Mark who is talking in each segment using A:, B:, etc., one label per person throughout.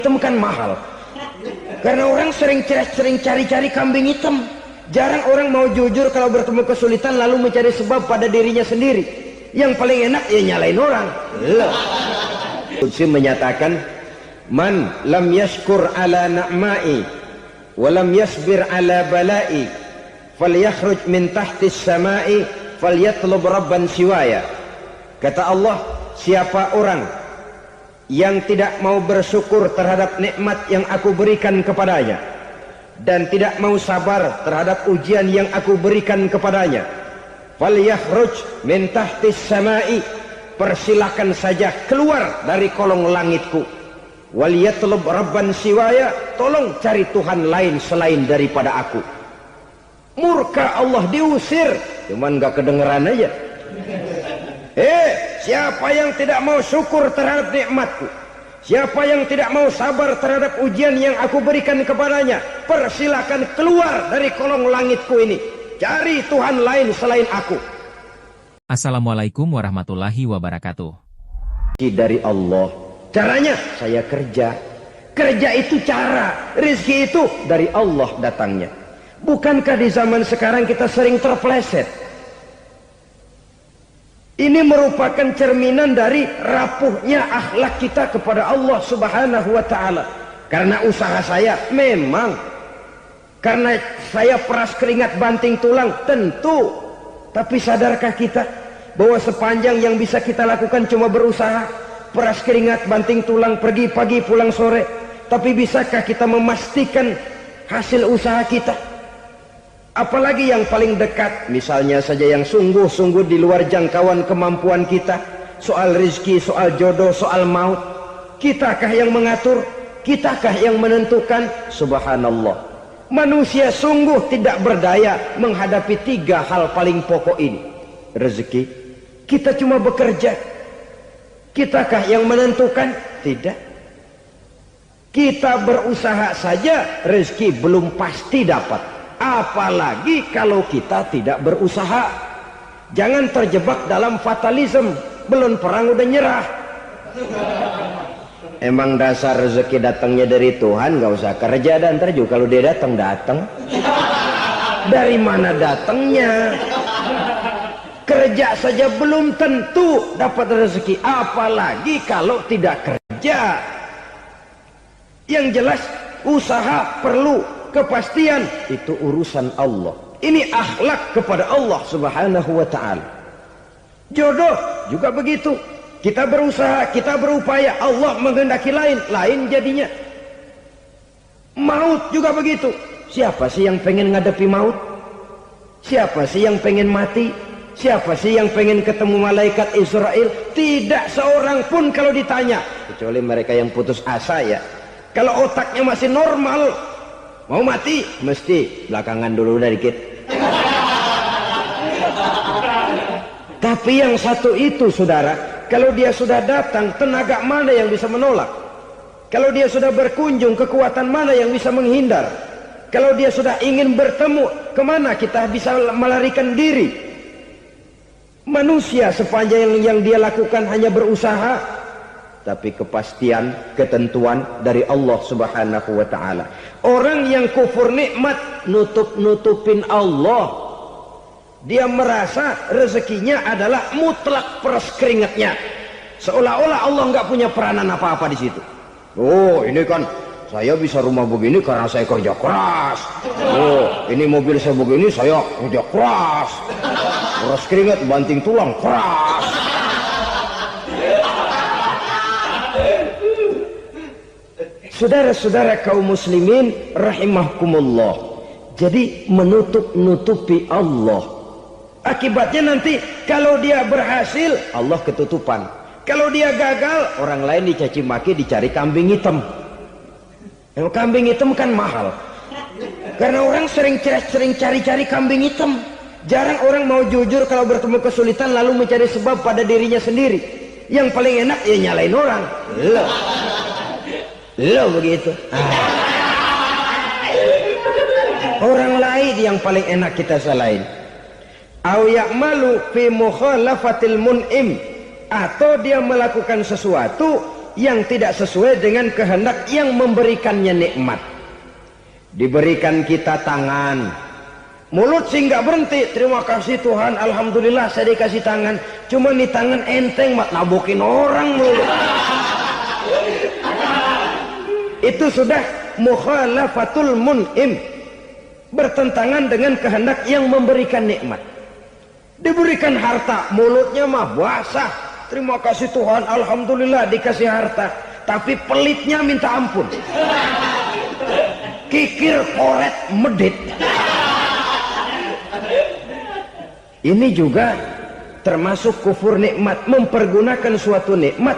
A: Hitam kan mahal, karena orang sering cari-cari kambing hitam. Jarang orang mau jujur kalau bertemu kesulitan lalu mencari sebab pada dirinya sendiri. Yang paling enak ya nyalain orang. Qudsi menyatakan, man lam yashkur ala na'mai wa lam yasbir ala balai falyakhruj min tahtis samai falyatlub rabban siwaya. Kata Allah, siapa orang yang tidak mau bersyukur terhadap nikmat yang aku berikan kepadanya dan tidak mau sabar terhadap ujian yang aku berikan kepadanya, falyakhruj min tahtis samai, persilahkan saja keluar dari kolong langitku, waliyatlub rabban siwaya, tolong cari Tuhan lain selain daripada aku. Murka Allah, diusir, cuman gak kedengeran aja. Siapa yang tidak mau syukur terhadap nikmatku, siapa yang tidak mau sabar terhadap ujian yang aku berikan kepadanya, persilakan keluar dari kolong langitku ini, cari Tuhan lain selain aku.
B: Assalamualaikum warahmatullahi wabarakatuh.
A: Dari Allah. Caranya saya kerja itu cara, rezeki itu dari Allah datangnya. Bukankah di zaman sekarang kita sering terpleset? Ini merupakan cerminan dari rapuhnya akhlak kita kepada Allah Subhanahu wa ta'ala. Karena usaha saya memang, karena saya peras keringat banting tulang, tentu. Tapi sadarkah kita bahwa sepanjang yang bisa kita lakukan cuma berusaha, peras keringat banting tulang, pergi pagi pulang sore? Tapi bisakah kita memastikan hasil usaha kita? Apalagi yang paling dekat, misalnya saja yang sungguh-sungguh di luar jangkauan kemampuan kita, soal rezeki, soal jodoh, soal maut, kitakah yang mengatur, kitakah yang menentukan? Subhanallah, manusia sungguh tidak berdaya menghadapi tiga hal paling pokok ini. Rezeki, kita cuma bekerja, kitakah yang menentukan? Tidak. Kita berusaha saja rezeki belum pasti dapat, apalagi kalau kita tidak berusaha. Jangan terjebak dalam fatalisme, belum perang udah nyerah. Emang dasar rezeki datangnya dari Tuhan, gak usah kerja, dan ntar juga kalau dia datang. Dari mana datangnya? Kerja saja belum tentu dapat rezeki, apalagi kalau tidak kerja. Yang jelas usaha perlu, kepastian itu urusan Allah. Ini akhlak kepada Allah Subhanahu wa ta'ala. Jodoh juga begitu, kita berusaha, kita berupaya, Allah menghendaki lain jadinya. Maut juga begitu. Siapa sih yang pengen ngadepi maut? Siapa sih yang pengen mati? Siapa sih yang pengen ketemu malaikat Israel? Tidak seorang pun kalau ditanya, kecuali mereka yang putus asa ya. Kalau otaknya masih normal, mau mati mesti belakangan dulu udah dikit. Tapi yang satu itu saudara, kalau dia sudah datang, tenaga mana yang bisa menolak? Kalau dia sudah berkunjung, kekuatan mana yang bisa menghindar? Kalau dia sudah ingin bertemu, kemana kita bisa melarikan diri? Manusia sepanjang yang dia lakukan hanya berusaha, tapi kepastian, ketentuan dari Allah Subhanahu wa ta'ala. Orang yang kufur nikmat, nutupin Allah. Dia merasa rezekinya adalah mutlak peras keringatnya, seolah-olah Allah nggak punya peranan apa-apa di situ. Oh, ini kan saya bisa rumah begini karena saya kerja keras. Oh, ini mobil saya begini, saya kerja keras. Peras keringat banting tulang keras. Saudara-saudara kaum muslimin rahimahkumullah, jadi menutupi Allah. Akibatnya nanti kalau dia berhasil, Allah ketutupan. Kalau dia gagal, orang lain dicaci maki, dicari kambing hitam. Yang kambing hitam kan mahal, karena orang sering cari kambing hitam. Jarang orang mau jujur kalau bertemu kesulitan lalu mencari sebab pada dirinya sendiri. Yang paling enak ya nyalain orang. Lo begitu. Orang lain yang paling enak kita salahin. Au ya'malu fi mukhalafatil mun'im, atau dia melakukan sesuatu yang tidak sesuai dengan kehendak yang memberikannya nikmat. Diberikan kita tangan, mulut sih nggak berhenti, terima kasih Tuhan, alhamdulillah saya dikasih tangan. Cuma nih tangan enteng mat nabokin orang mulut. Itu sudah mukhalafatul mun'im, bertentangan dengan kehendak yang memberikan nikmat. Diberikan harta, mulutnya mah basah, terima kasih Tuhan, alhamdulillah dikasih harta, tapi pelitnya minta ampun, kikir koret medit. Ini juga termasuk kufur nikmat, mempergunakan suatu nikmat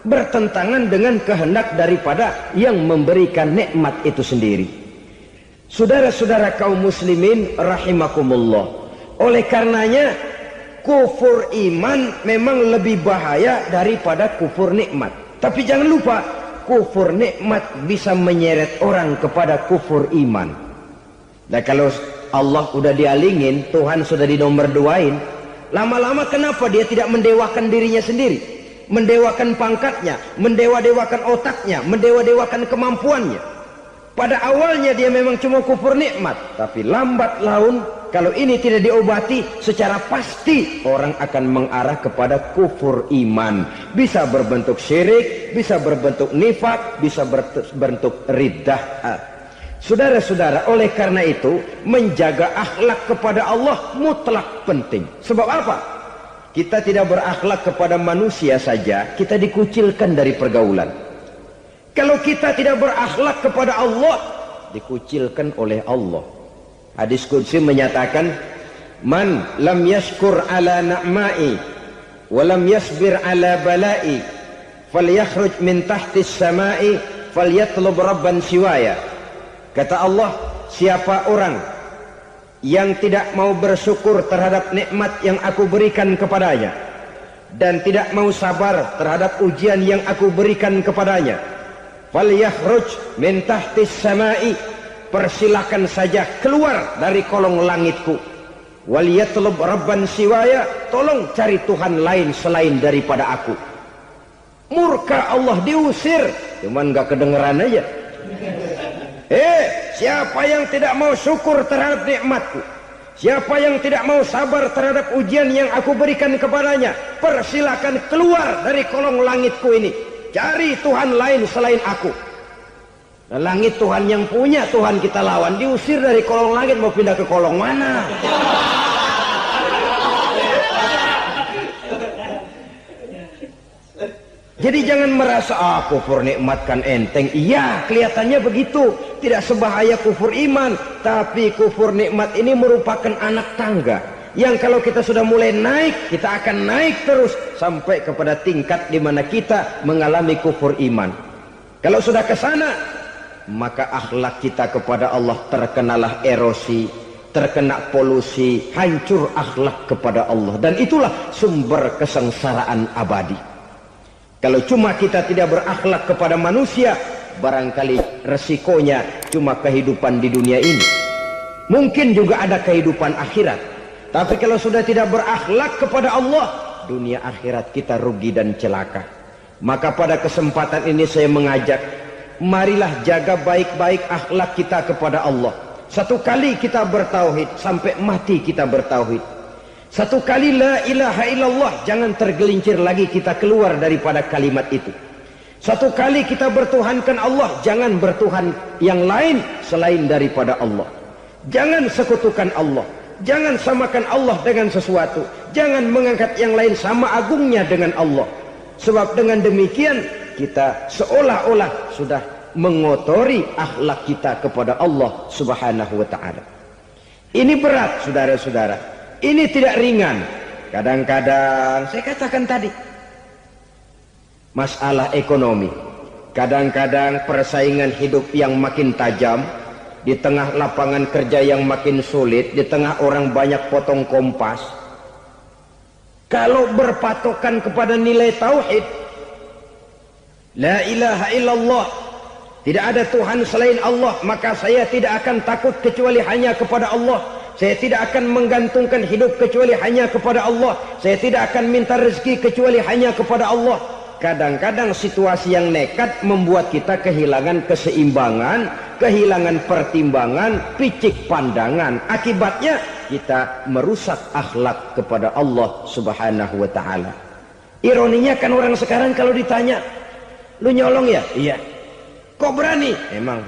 A: bertentangan dengan kehendak daripada yang memberikan nikmat itu sendiri. Saudara-saudara kaum muslimin rahimakumullah, oleh karenanya kufur iman memang lebih bahaya daripada kufur nikmat. Tapi jangan lupa, kufur nikmat bisa menyeret orang kepada kufur iman. Nah kalau Allah udah dialingin, Tuhan sudah dinomor duain, lama-lama kenapa dia tidak mendewakan dirinya sendiri, mendewakan pangkatnya, mendewa-dewakan otaknya, mendewa-dewakan kemampuannya? Pada awalnya dia memang cuma kufur nikmat, tapi lambat laun kalau ini tidak diobati, secara pasti orang akan mengarah kepada kufur iman. Bisa berbentuk syirik, bisa berbentuk nifak, bisa berbentuk riddah. Saudara-saudara, oleh karena itu menjaga akhlak kepada Allah mutlak penting. Sebab apa? Kita tidak berakhlak kepada manusia saja, kita dikucilkan dari pergaulan. Kalau kita tidak berakhlak kepada Allah, dikucilkan oleh Allah. Hadis qudsi menyatakan, man lam yashkur ala na'mai wa lam yasbir ala balai falyakhruj min tahtis samai falyatlub rabban siwaya. Kata Allah, siapa orang yang tidak mau bersyukur terhadap nikmat yang aku berikan kepadanya dan tidak mau sabar terhadap ujian yang aku berikan kepadanya, falyakhruj min tahtis samai, persilakan saja keluar dari kolong langitku, waliyatlub rabban siwaya, tolong cari Tuhan lain selain daripada aku. Murka Allah, diusir, cuman gak kedengeran aja. Siapa yang tidak mau syukur terhadap nikmatku, siapa yang tidak mau sabar terhadap ujian yang aku berikan kepadanya, persilakan keluar dari kolong langitku ini, cari Tuhan lain selain aku. Nah, langit Tuhan yang punya, Tuhan kita lawan, diusir dari kolong langit, mau pindah ke kolong mana? Jadi jangan merasa kufur nikmat kan enteng. Iya, kelihatannya begitu, tidak sebahaya kufur iman. Tapi kufur nikmat ini merupakan anak tangga yang kalau kita sudah mulai naik, kita akan naik terus sampai kepada tingkat di mana kita mengalami kufur iman. Kalau sudah ke sana, maka akhlak kita kepada Allah terkenalah erosi, terkena polusi, hancur akhlak kepada Allah, dan itulah sumber kesengsaraan abadi. Kalau cuma kita tidak berakhlak kepada manusia, barangkali resikonya cuma kehidupan di dunia ini. Mungkin juga ada kehidupan akhirat. Tapi kalau sudah tidak berakhlak kepada Allah, dunia akhirat kita rugi dan celaka. Maka pada kesempatan ini saya mengajak, marilah jaga baik-baik akhlak kita kepada Allah. Satu kali kita bertauhid, sampai mati kita bertauhid. Satu kali la ilaha illallah, jangan tergelincir lagi kita keluar daripada kalimat itu. Satu kali kita bertuhankan Allah, jangan bertuhan yang lain selain daripada Allah. Jangan sekutukan Allah, jangan samakan Allah dengan sesuatu, jangan mengangkat yang lain sama agungnya dengan Allah. Sebab dengan demikian kita seolah-olah sudah mengotori akhlak kita kepada Allah subhanahu wa ta'ala. Ini berat saudara-saudara, ini tidak ringan. Kadang-kadang saya katakan tadi, masalah ekonomi, kadang-kadang persaingan hidup yang makin tajam, di tengah lapangan kerja yang makin sulit, di tengah orang banyak potong kompas. Kalau berpatokan kepada nilai tauhid, la ilaha illallah, tidak ada Tuhan selain Allah, maka saya tidak akan takut kecuali hanya kepada Allah. Saya tidak akan menggantungkan hidup kecuali hanya kepada Allah. Saya tidak akan minta rezeki kecuali hanya kepada Allah. kadang-kadang situasi yang nekat membuat kita kehilangan keseimbangan, kehilangan pertimbangan, picik pandangan. Akibatnya kita merusak akhlak kepada Allah Subhanahu wa taala. Ironinya kan orang sekarang kalau ditanya, "Lu nyolong ya?" "Iya." "Kok berani?" "Emang."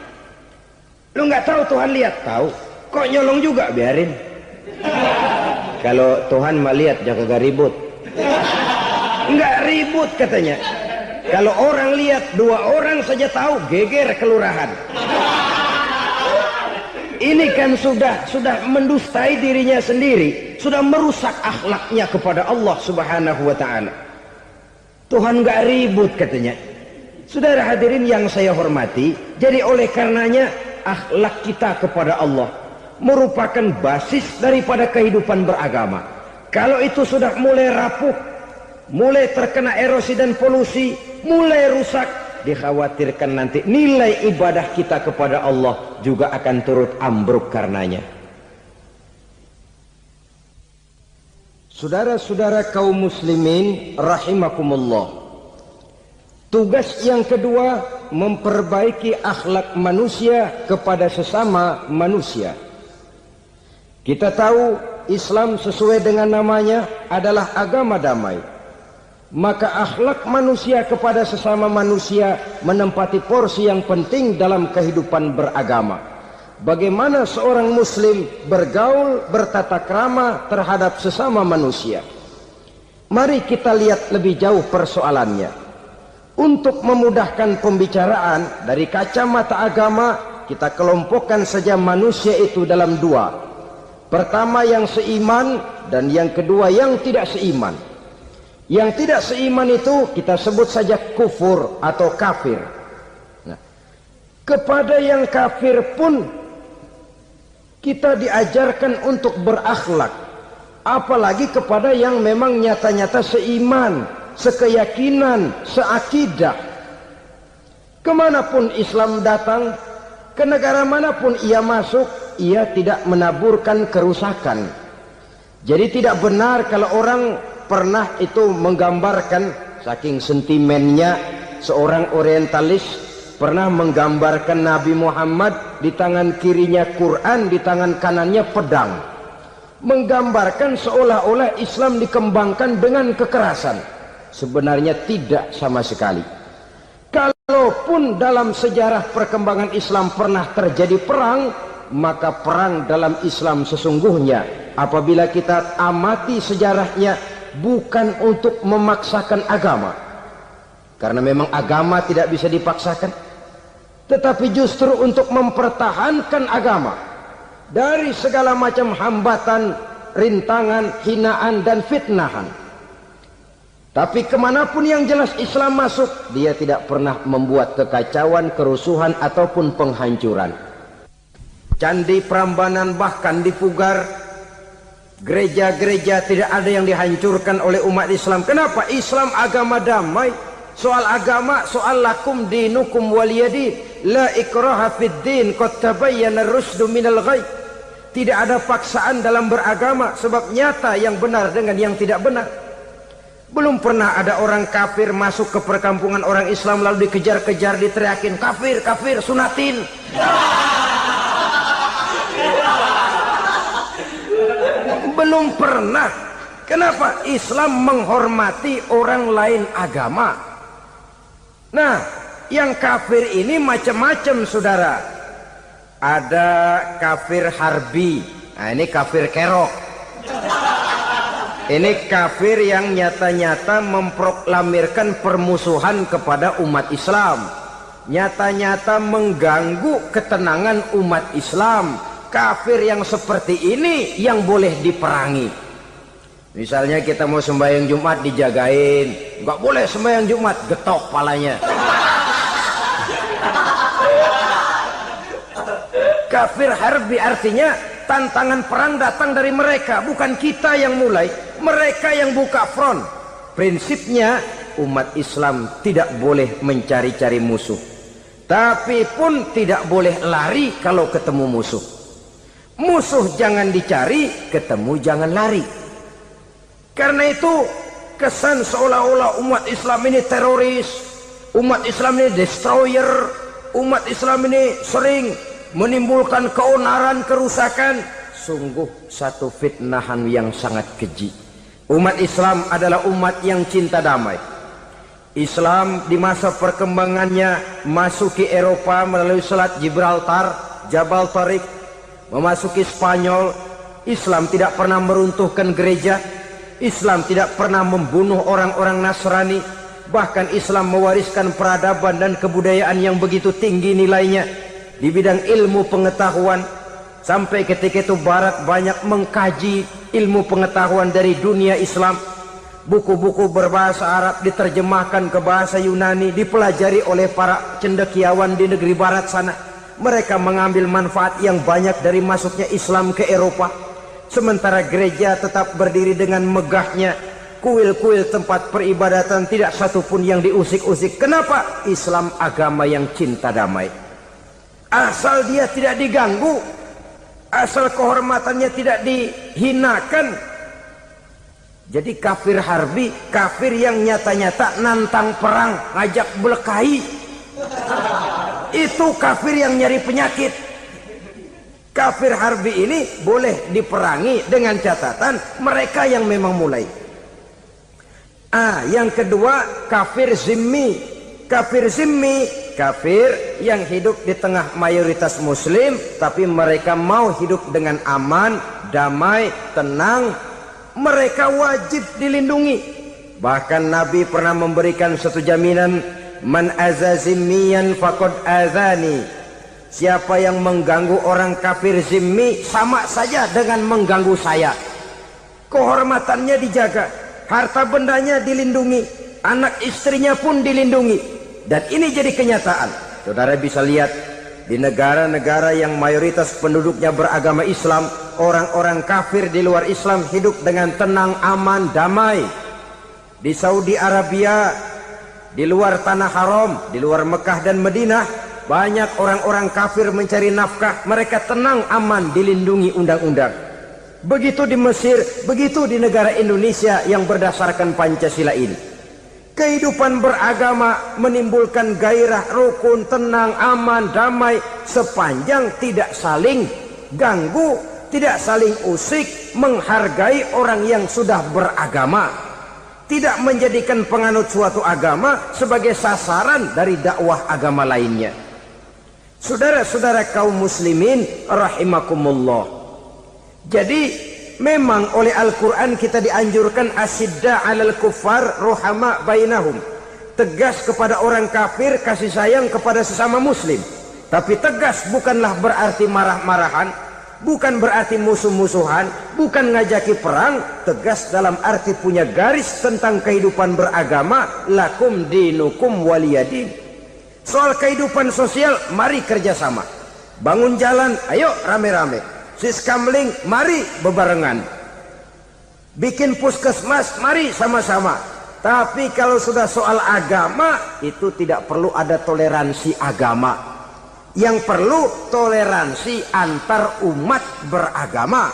A: "Lu nggak tahu Tuhan lihat?" "Tahu." "Kok nyolong juga?" "Biarin." Kalau Tuhan mah lihat jaga ribut. Nggak ribut katanya. Kalau orang lihat, 2 orang saja tahu, geger kelurahan. Ini kan sudah mendustai dirinya sendiri, sudah merusak akhlaknya kepada Allah Subhanahu wa taala. Tuhan nggak ribut katanya. Saudara hadirin yang saya hormati, jadi oleh karenanya akhlak kita kepada Allah merupakan basis daripada kehidupan beragama. Kalau itu sudah mulai rapuh, mulai terkena erosi dan polusi, mulai rusak, dikhawatirkan nanti nilai ibadah kita kepada Allah juga akan turut ambruk karenanya. Saudara-saudara kaum muslimin rahimakumullah, tugas yang kedua memperbaiki akhlak manusia kepada sesama manusia. Kita tahu Islam sesuai dengan namanya adalah agama damai. Maka akhlak manusia kepada sesama manusia menempati porsi yang penting dalam kehidupan beragama. Bagaimana seorang muslim bergaul, bertata krama terhadap sesama manusia. Mari kita lihat lebih jauh persoalannya. Untuk memudahkan pembicaraan dari kacamata agama, kita kelompokkan saja manusia itu dalam 2. Pertama yang seiman dan yang kedua yang tidak seiman. Yang tidak seiman itu kita sebut saja kufur atau kafir. Nah, kepada yang kafir pun kita diajarkan untuk berakhlak. Apalagi kepada yang memang nyata-nyata seiman, sekeyakinan, seakidah. Kemanapun Islam datang, ke negara manapun ia masuk, ia tidak menaburkan kerusakan. Jadi tidak benar kalau orang pernah itu menggambarkan, saking sentimennya seorang orientalis pernah menggambarkan Nabi Muhammad di tangan kirinya Quran, di tangan kanannya pedang, menggambarkan seolah-olah Islam dikembangkan dengan kekerasan. Sebenarnya tidak sama sekali. Kalaupun dalam sejarah perkembangan Islam pernah terjadi perang, maka perang dalam Islam sesungguhnya apabila kita amati sejarahnya bukan untuk memaksakan agama, karena memang agama tidak bisa dipaksakan, tetapi justru untuk mempertahankan agama dari segala macam hambatan, rintangan, hinaan dan fitnahan. Tapi kemanapun yang jelas Islam masuk, dia tidak pernah membuat kekacauan, kerusuhan ataupun penghancuran. Candi Prambanan bahkan dipugar, gereja-gereja tidak ada yang dihancurkan oleh umat Islam. Kenapa? Islam agama damai. Soal agama, soal lakum dinukum waliyadin, la ikraha fid din, qad tabayyana ar-rusdu minal ghayy. Tidak ada paksaan dalam beragama, sebab nyata yang benar dengan yang tidak benar. Belum pernah ada orang kafir masuk ke perkampungan orang Islam lalu dikejar-kejar, diteriakin kafir, kafir, sunatin. Belum pernah. Kenapa? Islam menghormati orang lain agama. Nah, yang kafir ini macam-macam saudara. Ada kafir harbi. Nah, ini kafir kerok. Ini kafir yang nyata-nyata memproklamirkan permusuhan kepada umat Islam, nyata-nyata mengganggu ketenangan umat Islam. Kafir yang seperti ini yang boleh diperangi. Misalnya kita mau sembahyang Jumat dijagain, nggak boleh sembahyang Jumat, getok palanya. Kafir harbi artinya tantangan perang datang dari mereka, bukan kita yang mulai, mereka yang buka front. Prinsipnya umat Islam tidak boleh mencari-cari musuh, tapi pun tidak boleh lari kalau ketemu musuh. Musuh jangan dicari, ketemu jangan lari. Karena itu kesan seolah-olah umat Islam ini teroris, umat Islam ini destroyer, umat Islam ini sering menimbulkan keonaran, kerusakan. Sungguh satu fitnahan yang sangat keji. Umat Islam adalah umat yang cinta damai. Islam di masa perkembangannya masuki Eropa melalui Selat Gibraltar, Jabal Tariq, memasuki Spanyol. Islam tidak pernah meruntuhkan gereja. Islam tidak pernah membunuh orang-orang Nasrani. Bahkan Islam mewariskan peradaban dan kebudayaan yang begitu tinggi nilainya di bidang ilmu pengetahuan. Sampai ketika itu Barat banyak mengkaji ilmu pengetahuan dari dunia Islam. Buku-buku berbahasa Arab diterjemahkan ke bahasa Yunani, dipelajari oleh para cendekiawan di negeri Barat sana. Mereka mengambil manfaat yang banyak dari masuknya Islam ke Eropa. Sementara gereja tetap berdiri dengan megahnya. Kuil-kuil tempat peribadatan tidak satupun yang diusik-usik. Kenapa? Islam agama yang cinta damai. Asal dia tidak diganggu, asal kehormatannya tidak dihinakan. Jadi kafir harbi, kafir yang nyata-nyata nantang perang, ngajak berkelahi, itu kafir yang nyari penyakit. Kafir harbi ini boleh diperangi dengan catatan mereka yang memang mulai. Yang kedua, kafir zimmi. Kafir zimmi, kafir yang hidup di tengah mayoritas muslim, tapi mereka mau hidup dengan aman, damai, tenang. Mereka wajib dilindungi. Bahkan Nabi pernah memberikan satu jaminan, man azazimiyan faqad azani. Siapa yang mengganggu orang kafir zimmi sama saja dengan mengganggu saya. Kehormatannya dijaga, harta bendanya dilindungi, anak istrinya pun dilindungi. Dan ini jadi kenyataan. Saudara bisa lihat di negara-negara yang mayoritas penduduknya beragama Islam, orang-orang kafir di luar Islam hidup dengan tenang, aman, damai. Di Saudi Arabia, di luar tanah haram, di luar Mekah dan Madinah, banyak orang-orang kafir mencari nafkah. Mereka tenang, aman, dilindungi undang-undang. Begitu di Mesir, begitu di negara Indonesia yang berdasarkan Pancasila ini. Kehidupan beragama menimbulkan gairah, rukun, tenang, aman, damai, sepanjang tidak saling ganggu, tidak saling usik, menghargai orang yang sudah beragama, tidak menjadikan penganut suatu agama sebagai sasaran dari dakwah agama lainnya. Saudara-saudara kaum muslimin rahimakumullah. Jadi memang oleh Al-Quran kita dianjurkan asidda alal kuffar ruhama bainahum. Tegas kepada orang kafir, kasih sayang kepada sesama muslim. Tapi tegas bukanlah berarti marah-marahan, bukan berarti musuh-musuhan, bukan ngajaki perang. Tegas dalam arti punya garis tentang kehidupan beragama. Lakum dinukum waliyadin. Soal kehidupan sosial, mari kerjasama. Bangun jalan, ayo rame-rame. Siskamling, mari bebarengan. Bikin puskesmas, mari sama-sama. Tapi kalau sudah soal agama, itu tidak perlu ada toleransi agama. Yang perlu toleransi antar umat beragama.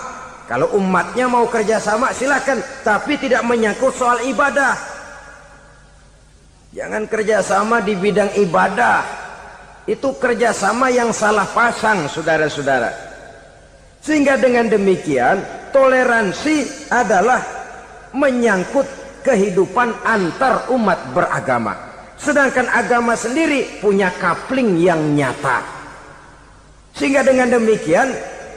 A: Kalau umatnya mau kerjasama silakan, tapi tidak menyangkut soal ibadah. Jangan kerjasama di bidang ibadah. Itu kerjasama yang salah pasang, saudara-saudara. Sehingga dengan demikian toleransi adalah menyangkut kehidupan antar umat beragama. Sedangkan agama sendiri punya kapling yang nyata. Sehingga dengan demikian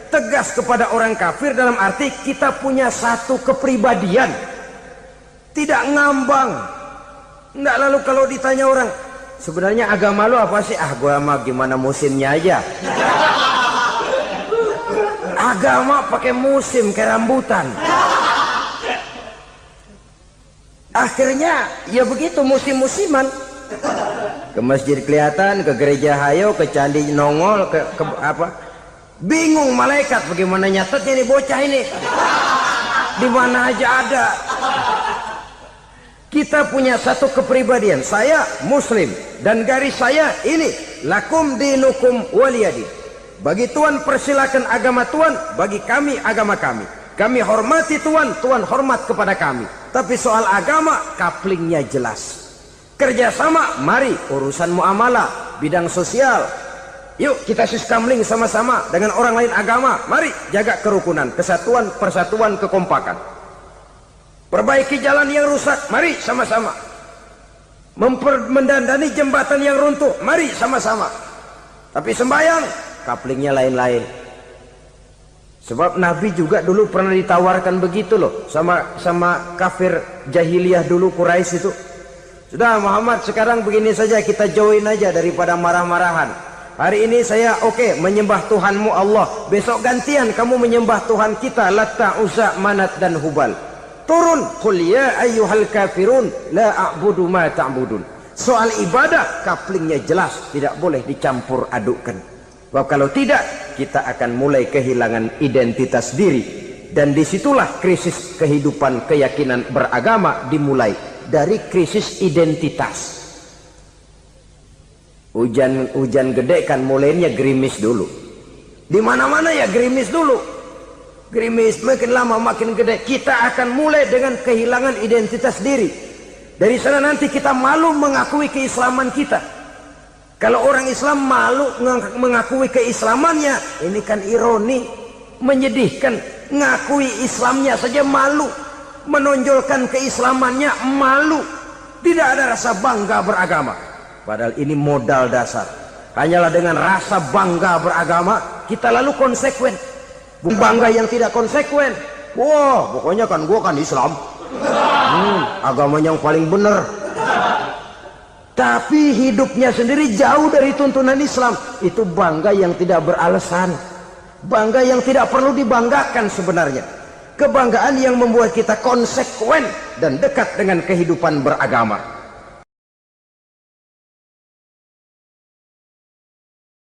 A: tegas kepada orang kafir dalam arti kita punya satu kepribadian. Tidak ngambang. Enggak, lalu kalau ditanya orang, sebenarnya agama lu apa sih? Gua mah gimana musimnya aja. Agama pakai musim kayak rambutan. Akhirnya ya begitu, musim-musiman. Ke masjid kelihatan, ke gereja hayo, ke candi nongol, ke apa? Bingung malaikat bagaimana nyatetnya nih bocah ini. Di mana aja ada. Kita punya satu kepribadian. Saya muslim dan garis saya ini, lakum dinukum waliyadin. Bagi Tuhan persilakan agama Tuhan, bagi kami agama kami. Kami hormati Tuhan, Tuhan hormat kepada kami. Tapi soal agama, kaplingnya jelas. Kerjasama, mari urusan muamalah, bidang sosial. Yuk kita siskamling sama-sama dengan orang lain agama. Mari jaga kerukunan, kesatuan, persatuan, kekompakan. Perbaiki jalan yang rusak, mari sama-sama. Mendandani jembatan yang runtuh, mari sama-sama. Tapi sembahyang, kaplingnya lain-lain. Sebab Nabi juga dulu pernah ditawarkan begitu loh sama kafir jahiliyah dulu, Quraisy itu. Sudah Muhammad, sekarang begini saja, kita join aja daripada marah-marahan. Hari ini saya menyembah Tuhanmu Allah. Besok gantian kamu menyembah Tuhan kita, Latta, Uzza, Manat dan Hubal. Turun, qul ya ayyuhal kafirun la a'budu ma ta'budun. Soal ibadah kaplingnya jelas, tidak boleh dicampur adukkan. Sebab kalau tidak, kita akan mulai kehilangan identitas diri. Dan disitulah krisis kehidupan keyakinan beragama dimulai. Dari krisis identitas. Hujan gede kan mulainya gerimis dulu. Di mana-mana ya gerimis dulu. Gerimis makin lama makin gede. Kita akan mulai dengan kehilangan identitas diri. Dari sana nanti kita malu mengakui keislaman kita. Kalau orang Islam malu mengakui keislamannya, ini kan ironi, menyedihkan. Ngakui Islamnya saja malu, menonjolkan keislamannya malu, tidak ada rasa bangga beragama. Padahal ini modal dasar. Hanyalah dengan rasa bangga beragama kita lalu konsekuen. Bangga yang tidak konsekuen, wah pokoknya kan gua kan Islam, agama yang paling benar. Tapi hidupnya sendiri jauh dari tuntunan Islam. Itu bangga yang tidak beralasan, bangga yang tidak perlu dibanggakan sebenarnya. Kebanggaan yang membuat kita konsekuen dan dekat dengan kehidupan beragama.